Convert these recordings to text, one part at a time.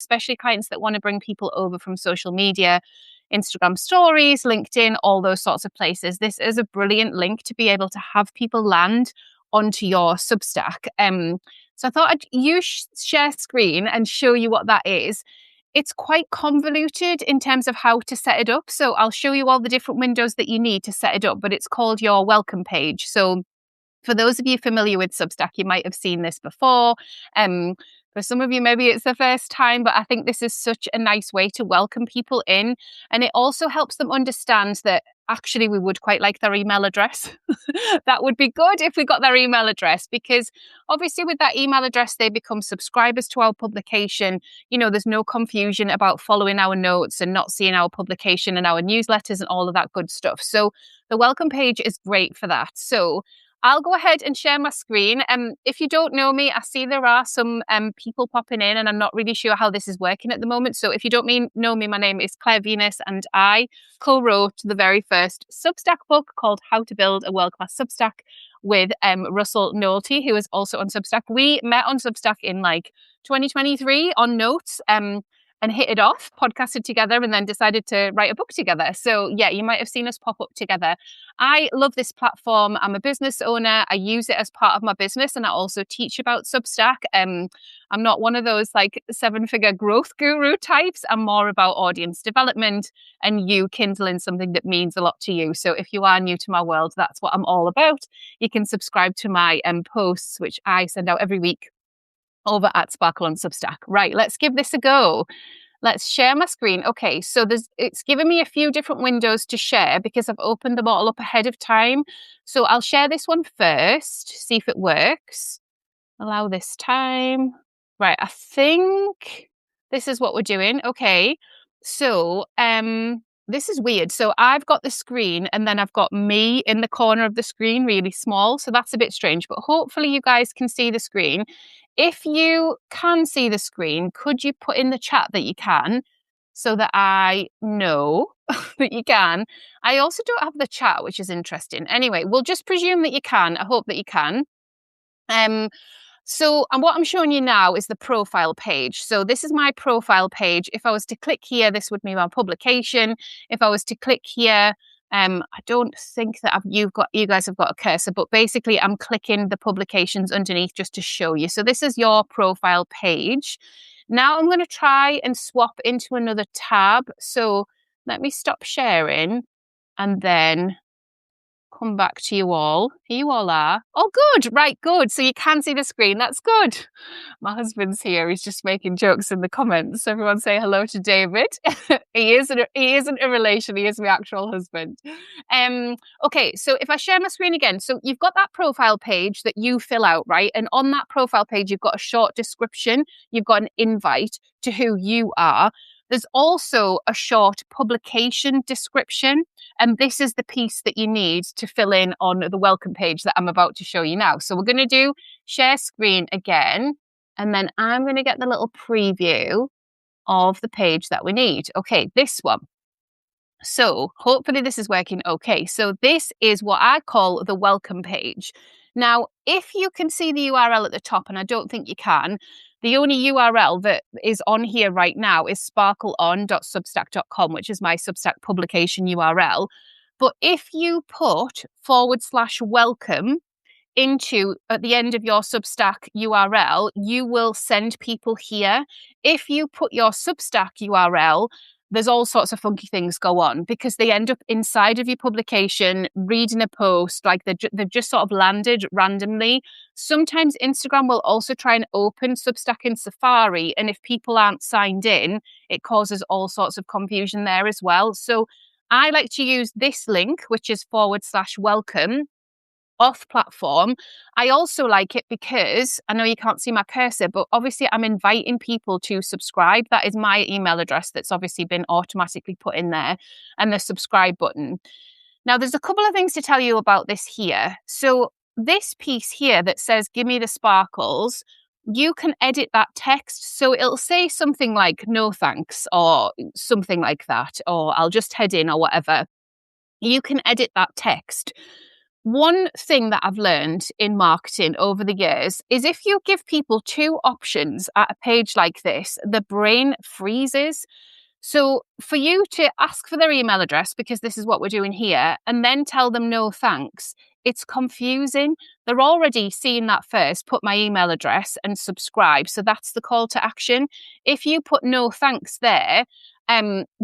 especially clients that want to bring people over from social media, Instagram stories, LinkedIn, all those sorts of places. This is a brilliant link to be able to have people land onto your Substack. So I thought I'd share screen and show you what that is. It's quite convoluted in terms of how to set it up. So I'll show you all the different windows that you need to set it up, but it's called your welcome page. So for those of you familiar with Substack, you might have seen this before. For some of you, maybe it's the first time, but I think this is such a nice way to welcome people in. And it also helps them understand that actually we would quite like their email address. That would be good if we got their email address, because obviously with that email address, they become subscribers to our publication. You know, there's no confusion about following our notes and not seeing our publication and our newsletters and all of that good stuff. So the welcome page is great for that. So I'll go ahead and share my screen. If you don't know me, I see there are some people popping in and I'm not really sure how this is working at the moment. So if you don't know me, my name is Claire Venus and I co-wrote the very first Substack book called How to Build a World-Class Substack with Russell Nolte, who is also on Substack. We met on Substack in like 2023 on Notes. And hit it off, podcasted together, and then decided to write a book together. So yeah, you might have seen us pop up together. I love this platform. I'm a business owner. I use it as part of my business, and I also teach about Substack. I'm not one of those like 7-figure growth guru types. I'm more about audience development and you kindling something that means a lot to you. So if you are new to my world, that's what I'm all about. You can subscribe to my posts, which I send out every week, over at Sparkle on Substack. Right, let's give this a go. Let's share my screen. Okay, so it's given me a few different windows to share because I've opened them all up ahead of time. So I'll share this one first, see if it works. Allow this time. Right, I think this is what we're doing. Okay, so this is weird. So I've got the screen and then I've got me in the corner of the screen really small. So that's a bit strange, but hopefully you guys can see the screen. If you can see the screen, could you put in the chat that you can so that I know that you can? I also don't have the chat, which is interesting. Anyway, we'll just presume that you can. I hope that you can. And what I'm showing you now is the profile page. So this is my profile page. If I was to click here, this would be my publication. If I was to click here, I don't think that you guys have got a cursor, but basically I'm clicking the publications underneath just to show you. So this is your profile page. Now I'm going to try and swap into another tab. So let me stop sharing and then come back to you all. Here you all are. Oh, good. Right, good. So you can see the screen. That's good. My husband's here. He's just making jokes in the comments. Everyone say hello to David. He isn't a relation. He is my actual husband. Okay, so if I share my screen again, so you've got that profile page that you fill out, right? And on that profile page, you've got a short description. You've got an invite to who you are. There's also a short publication description, and this is the piece that you need to fill in on the welcome page that I'm about to show you now. So we're going to do share screen again, and then I'm going to get the little preview of the page that we need. Okay, this one. So hopefully this is working okay. So this is what I call the welcome page. Now, if you can see the URL at the top, and I don't think you can, the only URL that is on here right now is sparkleon.substack.com, which is my Substack publication URL. But if you put /welcome at the end of your Substack URL, you will send people here. If you put your Substack URL, there's all sorts of funky things go on because they end up inside of your publication, reading a post, like they've just sort of landed randomly. Sometimes Instagram will also try and open Substack in Safari, and if people aren't signed in, it causes all sorts of confusion there as well. So I like to use this link, which is /welcome, off platform. I also like it because I know you can't see my cursor, but obviously I'm inviting people to subscribe. That is my email address that's obviously been automatically put in there, and the subscribe button. Now, there's a couple of things to tell you about this here. So this piece here that says, give me the sparkles, you can edit that text. So it'll say something like, no thanks, or something like that, or I'll just head in or whatever. You can edit that text. one thing that I've learned in marketing over the years is if you give people two options at a page like this, the brain freezes. So for you to ask for their email address, because this is what we're doing here, and then tell them no thanks, it's confusing. They're already seeing that first, put my email address and subscribe. So that's the call to action. If you put no thanks there,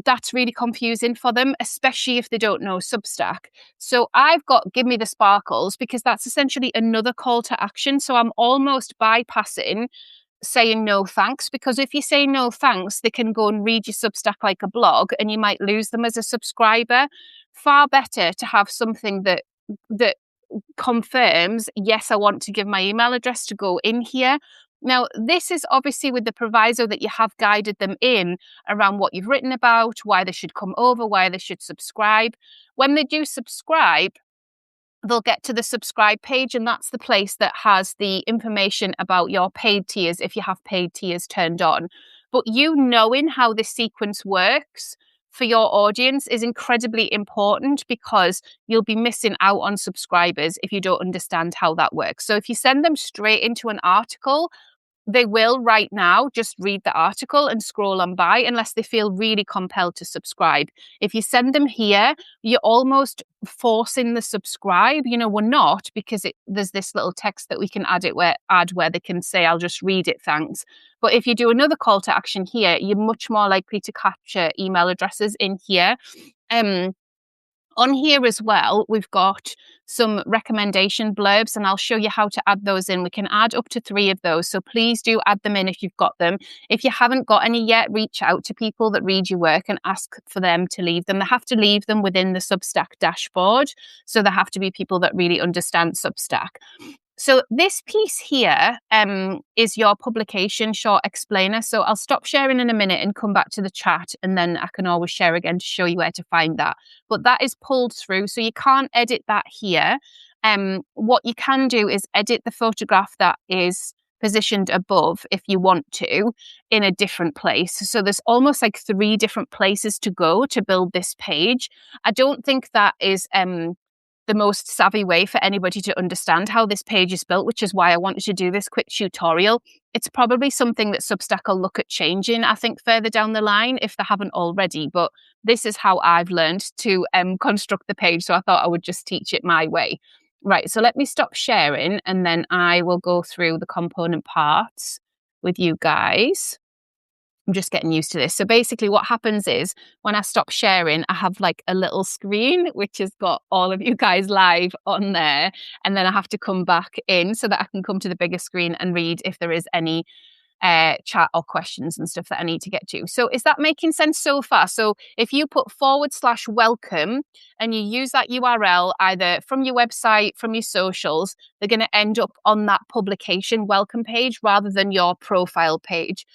that's really confusing for them, especially if they don't know Substack. So I've got give me the sparkles because that's essentially another call to action. So I'm almost bypassing saying no thanks, because if you say no thanks, they can go and read your Substack like a blog and you might lose them as a subscriber. Far better to have something that confirms, yes, I want to give my email address to go in here. Now, this is obviously with the proviso that you have guided them in around what you've written about, why they should come over, why they should subscribe. When they do subscribe, they'll get to the subscribe page, and that's the place that has the information about your paid tiers if you have paid tiers turned on. But you knowing how this sequence works for your audience is incredibly important, because you'll be missing out on subscribers if you don't understand how that works. So if you send them straight into an article, they will right now just read the article and scroll on by unless they feel really compelled to subscribe. If you send them here, you're almost forcing the subscribe. We're not, because there's this little text that we can add where they can say, I'll just read it, thanks. But if you do another call to action here, you're much more likely to capture email addresses in here. On here as well, we've got some recommendation blurbs, and I'll show you how to add those in. We can add up to 3 of those, so please do add them in if you've got them. If you haven't got any yet, reach out to people that read your work and ask for them to leave them. They have to leave them within the Substack dashboard, so they have to be people that really understand Substack. So this piece here is your publication short explainer. So I'll stop sharing in a minute and come back to the chat, and then I can always share again to show you where to find that. But that is pulled through, so you can't edit that here. What you can do is edit the photograph that is positioned above if you want to in a different place. So there's almost like 3 different places to go to build this page. I don't think that is the most savvy way for anybody to understand how this page is built, which is why I wanted to do this quick tutorial. It's probably something that Substack will look at changing, I think, further down the line if they haven't already. But this is how I've learned to construct the page. So I thought I would just teach it my way. Right, so let me stop sharing and then I will go through the component parts with you guys. I'm just getting used to this. So basically what happens is when I stop sharing, I have like a little screen, which has got all of you guys live on there. And then I have to come back in so that I can come to the bigger screen and read if there is any chat or questions and stuff that I need to get to. So is that making sense so far? So if you put /welcome and you use that URL either from your website, from your socials, they're going to end up on that publication welcome page rather than your profile page.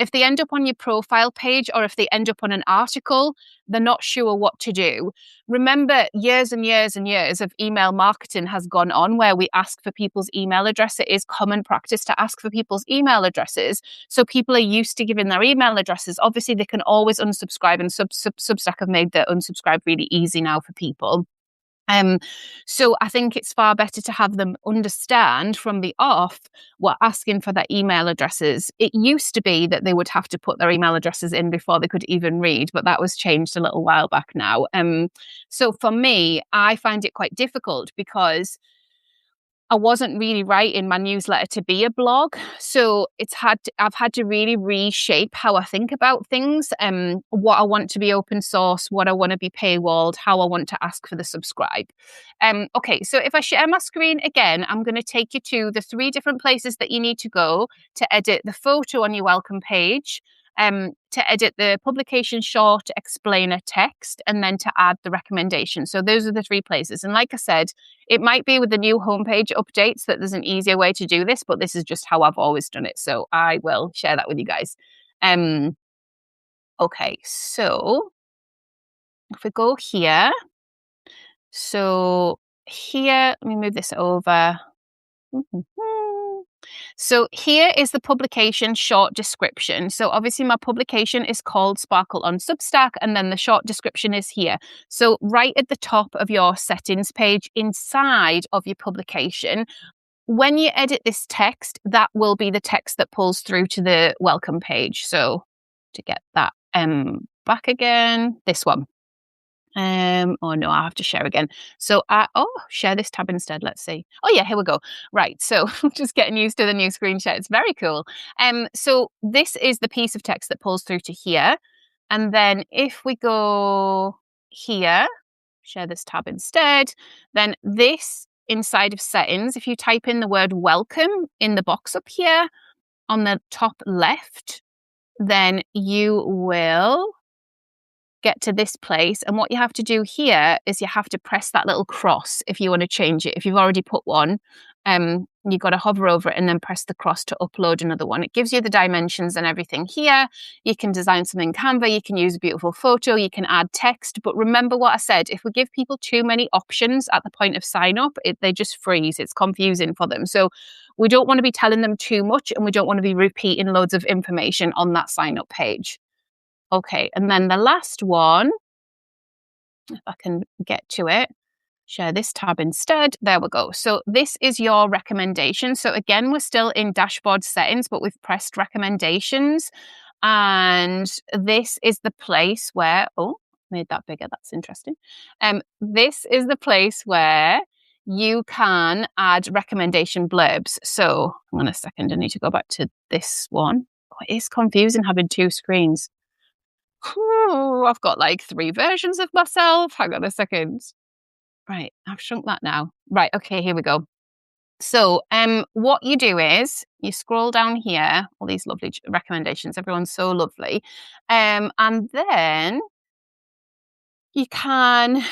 If they end up on your profile page or if they end up on an article, they're not sure what to do. Remember, years and years and years of email marketing has gone on where we ask for people's email address. It is common practice to ask for people's email addresses. So people are used to giving their email addresses. Obviously, they can always unsubscribe, and Substack have made the unsubscribe really easy now for people. So I think it's far better to have them understand from the off what asking for their email addresses. It used to be that they would have to put their email addresses in before they could even read, but that was changed a little while back now. So for me, I find it quite difficult because I wasn't really writing my newsletter to be a blog. So I've had to really reshape how I think about things, what I want to be open source, what I want to be paywalled, how I want to ask for the subscribe. Okay, so if I share my screen again, I'm going to take you to the 3 different places that you need to go to edit the photo on your welcome page, to edit the publication short explainer text, and then to add the recommendation. So those are the 3 places. And like I said, it might be with the new homepage updates that there's an easier way to do this, but this is just how I've always done it. So I will share that with you guys. Okay, so if we go here, so here, let me move this over. So here is the publication short description. So obviously my publication is called Sparkle on Substack, and then the short description is here. So right at the top of your settings page inside of your publication, when you edit this text, that will be the text that pulls through to the welcome page. So to get that back again, this one. Oh no, I have to share again. So share this tab instead. Let's see. Oh yeah, here we go. Right. So just getting used to the new screen share. It's very cool. So this is the piece of text that pulls through to here. And then if we go here, share this tab instead, then this inside of settings, if you type in the word welcome in the box up here on the top left, then you will get to this place. And what you have to do here is you have to press that little cross if you want to change it. If you've already put one, you've got to hover over it and then press the cross to upload another one. It gives you the dimensions and everything here. You can design something in Canva. You can use a beautiful photo. You can add text. But remember what I said, if we give people too many options at the point of sign up, they just freeze. It's confusing for them. So we don't want to be telling them too much, and we don't want to be repeating loads of information on that sign up page. Okay, and then the last one, if I can get to it, share this tab instead. There we go. So this is your recommendation. So again, we're still in dashboard settings, but we've pressed recommendations. And this is the place where, made that bigger. That's interesting. This is the place where you can add recommendation blurbs. So hang on a second, I need to go back to this one. Oh, it is confusing having two screens. I've got like 3 versions of myself. Hang on a second. Right, I've shrunk that now. Right, okay, here we go. So what you do is you scroll down here, all these lovely recommendations. Everyone's so lovely. And then you can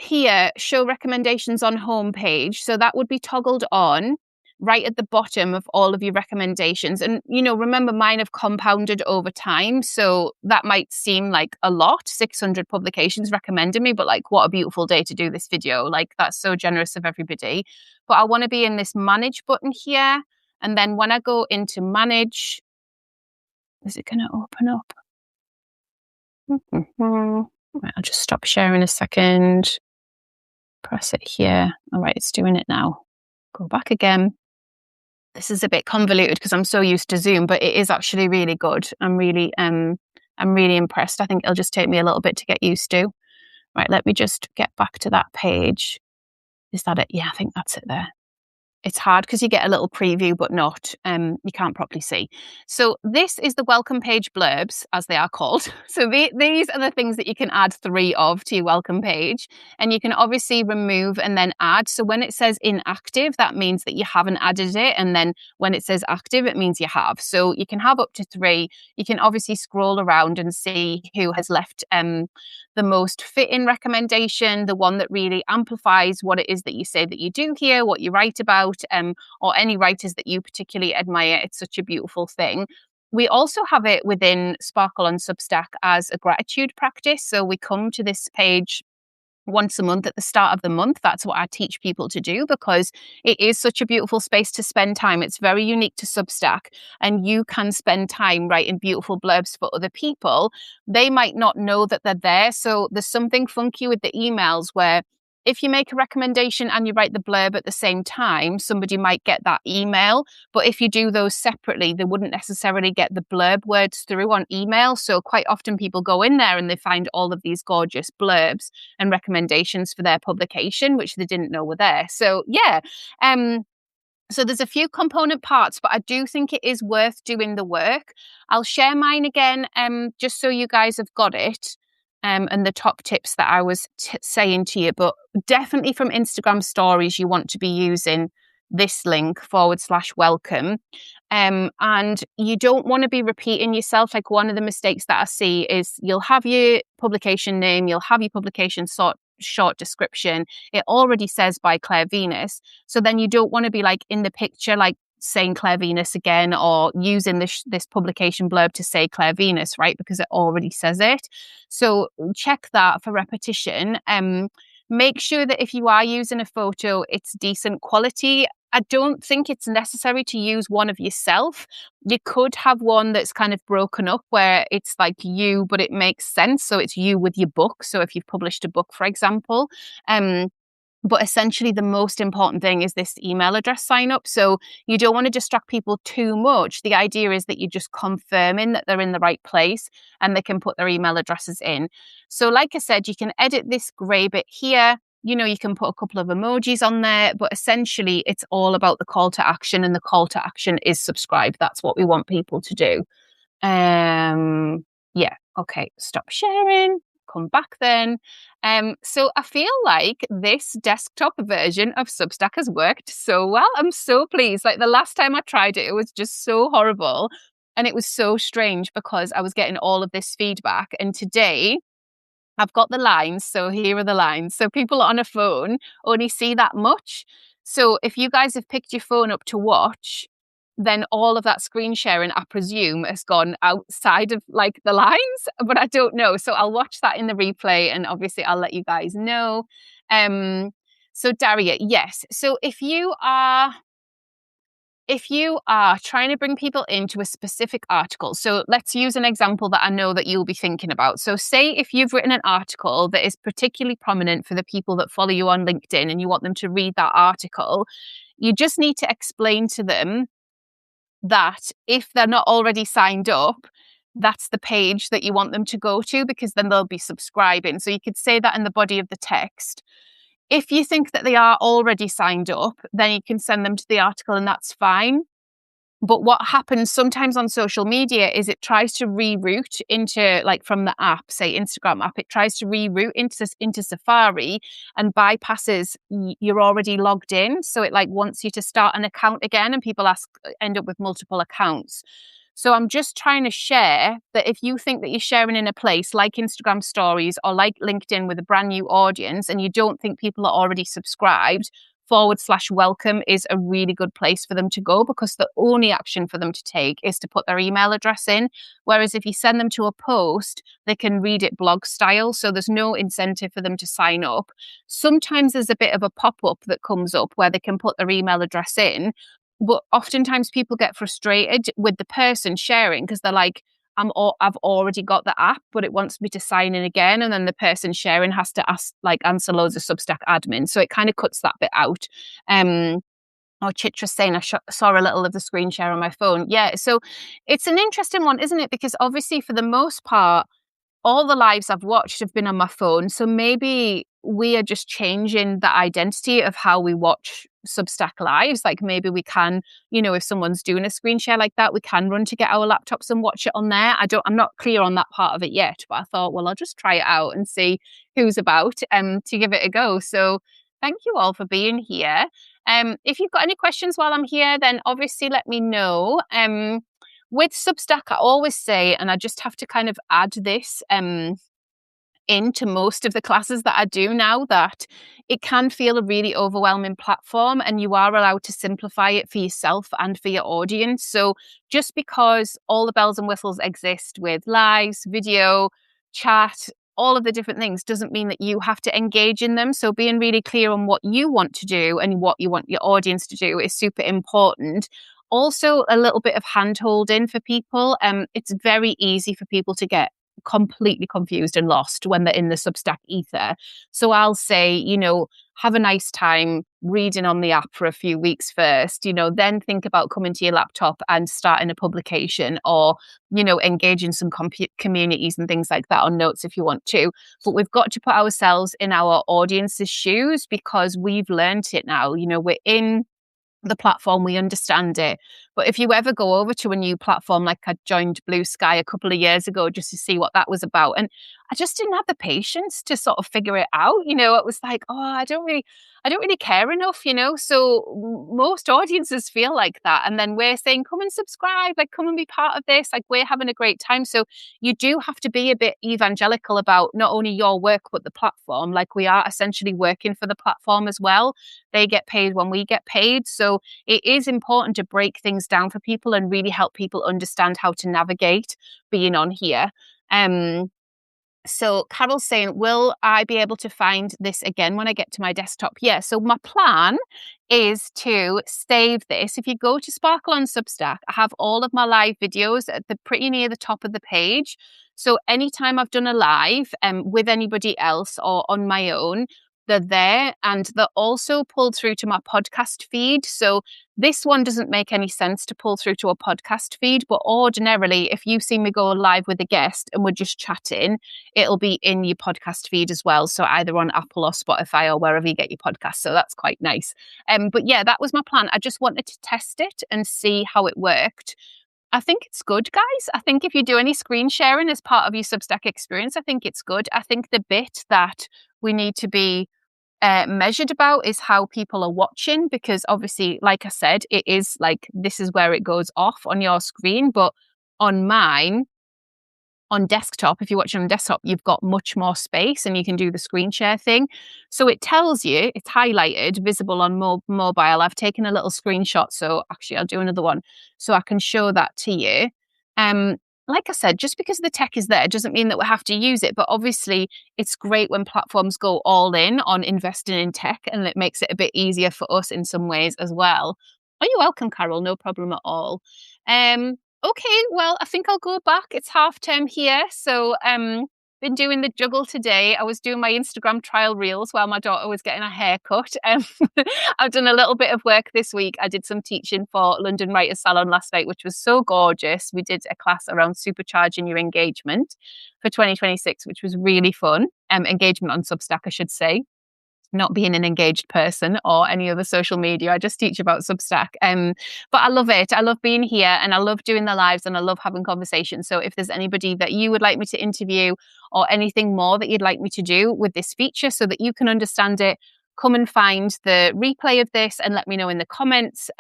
here show recommendations on homepage. So that would be toggled on right at the bottom of all of your recommendations. And, remember, mine have compounded over time. So that might seem like a lot, 600 publications recommended me, but like, what a beautiful day to do this video. Like, that's so generous of everybody. But I want to be in this manage button here. And then when I go into manage, is it going to open up? Right, I'll just stop sharing a second. Press it here. All right, it's doing it now. Go back again. This is a bit convoluted because I'm so used to Zoom, but it is actually really good. I'm really impressed. I think it'll just take me a little bit to get used to. Right, let me just get back to that page. Is that it? Yeah, I think that's it there. It's hard because you get a little preview, but not, you can't properly see. So this is the welcome page blurbs, as they are called. So these are the things that you can add 3 of to your welcome page. And you can obviously remove and then add. So when it says inactive, that means that you haven't added it. And then when it says active, it means you have. So you can have up to 3. You can obviously scroll around and see who has left the most fit-in recommendation, the one that really amplifies what it is that you say that you do here, what you write about, or any writers that you particularly admire. It's such a beautiful thing. We also have it within Sparkle on Substack as a gratitude practice. So we come to this page once a month at the start of the month. That's what I teach people to do because it is such a beautiful space to spend time. It's very unique to Substack, and you can spend time writing beautiful blurbs for other people. They might not know that they're there. So there's something funky with the emails where if you make a recommendation and you write the blurb at the same time, somebody might get that email. But if you do those separately, they wouldn't necessarily get the blurb words through on email. So quite often people go in there and they find all of these gorgeous blurbs and recommendations for their publication, which they didn't know were there. So yeah, so there's a few component parts, but I do think it is worth doing the work. I'll share mine again, just so you guys have got it. And the top tips that I was saying to you, but definitely from Instagram stories, you want to be using this link /welcome. And you don't want to be repeating yourself. Like one of the mistakes that I see is you'll have your publication name, you'll have your publication short description. It already says by Claire Venus. So then you don't want to be like in the picture, like saying Claire Venus again or using this publication blurb to say Claire Venus, right? Because it already says it. So check that for repetition. Make sure that if you are using a photo, it's decent quality. I don't think it's necessary to use one of yourself. You could have one that's kind of broken up where it's like you, but it makes sense. So it's you with your book. So if you've published a book, for example, but essentially, the most important thing is this email address sign up. So you don't want to distract people too much. The idea is that you're just confirming that they're in the right place and they can put their email addresses in. So like I said, you can edit this gray bit here. You can put a couple of emojis on there, but essentially it's all about the call to action, and the call to action is subscribe. That's what we want people to do. Yeah. Okay. Stop sharing. Come back then. So I feel like this desktop version of Substack has worked so well. I'm so pleased. Like the last time I tried it, it was just so horrible. And it was so strange because I was getting all of this feedback. And today I've got the lines. So here are the lines. So people on a phone only see that much. So if you guys have picked your phone up to watch, then all of that screen sharing, I presume, has gone outside of like the lines, but I don't know. So I'll watch that in the replay, and obviously I'll let you guys know. So Daria, yes. So if you are trying to bring people into a specific article, so let's use an example that I know that you'll be thinking about. So say if you've written an article that is particularly prominent for the people that follow you on LinkedIn and you want them to read that article, you just need to explain to them that if they're not already signed up, that's the page that you want them to go to, because then they'll be subscribing. So you could say that in the body of the text. If you think that they are already signed up, then you can send them to the article and that's fine. But what happens sometimes on social media is it tries to reroute into, like from the app, say Instagram app, it tries to reroute into Safari and bypasses you're already logged in. So it like wants you to start an account again, and people end up with multiple accounts. So I'm just trying to share that if you think that you're sharing in a place like Instagram stories or like LinkedIn with a brand new audience and you don't think people are already subscribed, /welcome is a really good place for them to go, because the only action for them to take is to put their email address in. Whereas if you send them to a post, they can read it blog style. So there's no incentive for them to sign up. Sometimes there's a bit of a pop-up that comes up where they can put their email address in. But oftentimes people get frustrated with the person sharing because they're like, I've already got the app, but it wants me to sign in again. And then the person sharing has to answer loads of Substack admin. So it kind of cuts that bit out. Chitra's saying I saw a little of the screen share on my phone. Yeah. So it's an interesting one, isn't it? Because obviously for the most part, all the lives I've watched have been on my phone. So maybe we are just changing the identity of how we watch Substack lives. Like maybe we can, if someone's doing a screen share like that, we can run to get our laptops and watch it on there. I'm not clear on that part of it yet, but I thought, well, I'll just try it out and see who's about to give it a go. So thank you all for being here. If you've got any questions while I'm here, then obviously let me know. With Substack, I always say, and I just have to kind of add this into most of the classes that I do now, that it can feel a really overwhelming platform, and you are allowed to simplify it for yourself and for your audience. So just because all the bells and whistles exist with lives, video, chat, all of the different things doesn't mean that you have to engage in them. So being really clear on what you want to do and what you want your audience to do is super important. Also, a little bit of hand-holding for people. It's very easy for people to get completely confused and lost when they're in the Substack ether. So I'll say, have a nice time reading on the app for a few weeks first, then think about coming to your laptop and starting a publication, or, engage in some communities and things like that on Notes if you want to. But we've got to put ourselves in our audience's shoes, because we've learned it now. We're in the platform, we understand it. But if you ever go over to a new platform, like I joined Blue Sky a couple of years ago just to see what that was about, and I just didn't have the patience to sort of figure it out. It was like, I don't really care enough, So most audiences feel like that. And then we're saying, come and subscribe, like come and be part of this, like we're having a great time. So you do have to be a bit evangelical about not only your work, but the platform. Like we are essentially working for the platform as well. They get paid when we get paid. So it is important to break things down for people and really help people understand how to navigate being on here. So Carol's saying, will I be able to find this again when I get to my desktop? Yeah, so my plan is to save this. If you go to Sparkle on Substack, I have all of my live videos at the pretty near the top of the page. So anytime I've done a live with anybody else or on my own, they're there, and they're also pulled through to my podcast feed. So this one doesn't make any sense to pull through to a podcast feed, but ordinarily, if you see me go live with a guest and we're just chatting, it'll be in your podcast feed as well. So either on Apple or Spotify or wherever you get your podcasts. So that's quite nice. But yeah, that was my plan. I just wanted to test it and see how it worked. I think it's good, guys. I think if you do any screen sharing as part of your Substack experience, I think it's good. I think the bit that we need to be measured about is how people are watching, because obviously, like I said, it is like this is where it goes off on your screen, but on mine, on desktop, if you're watching on desktop, you've got much more space and you can do the screen share thing. So it tells you, it's highlighted, visible on mobile. I've taken a little screenshot. So actually, I'll do another one so I can show that to you. Like I said, just because the tech is there doesn't mean that we have to use it. But obviously, it's great when platforms go all in on investing in tech, and it makes it a bit easier for us in some ways as well. Oh, you're welcome, Carol. No problem at all. Okay, well, I think I'll go back. It's half term here. So been doing the juggle today. I was doing my Instagram trial reels while my daughter was getting a haircut. I've done a little bit of work this week. I did some teaching for London Writers Salon last night, which was so gorgeous. We did a class around supercharging your engagement for 2026, which was really fun. Engagement on Substack, I should say. Not being an engaged person or any other social media. I just teach about Substack. But I love it. I love being here and I love doing the lives and I love having conversations. So if there's anybody that you would like me to interview or anything more that you'd like me to do with this feature so that you can understand it, come and find the replay of this and let me know in the comments.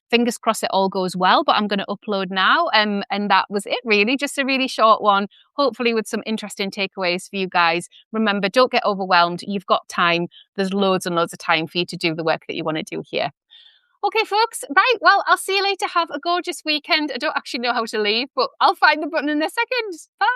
Fingers crossed it all goes well, but I'm going to upload now. And that was it really, just a really short one, hopefully with some interesting takeaways for you guys. Remember, don't get overwhelmed. You've got time. There's loads and loads of time for you to do the work that you want to do here. Okay, folks. Right. Well, I'll see you later. Have a gorgeous weekend. I don't actually know how to leave, but I'll find the button in a second. Bye.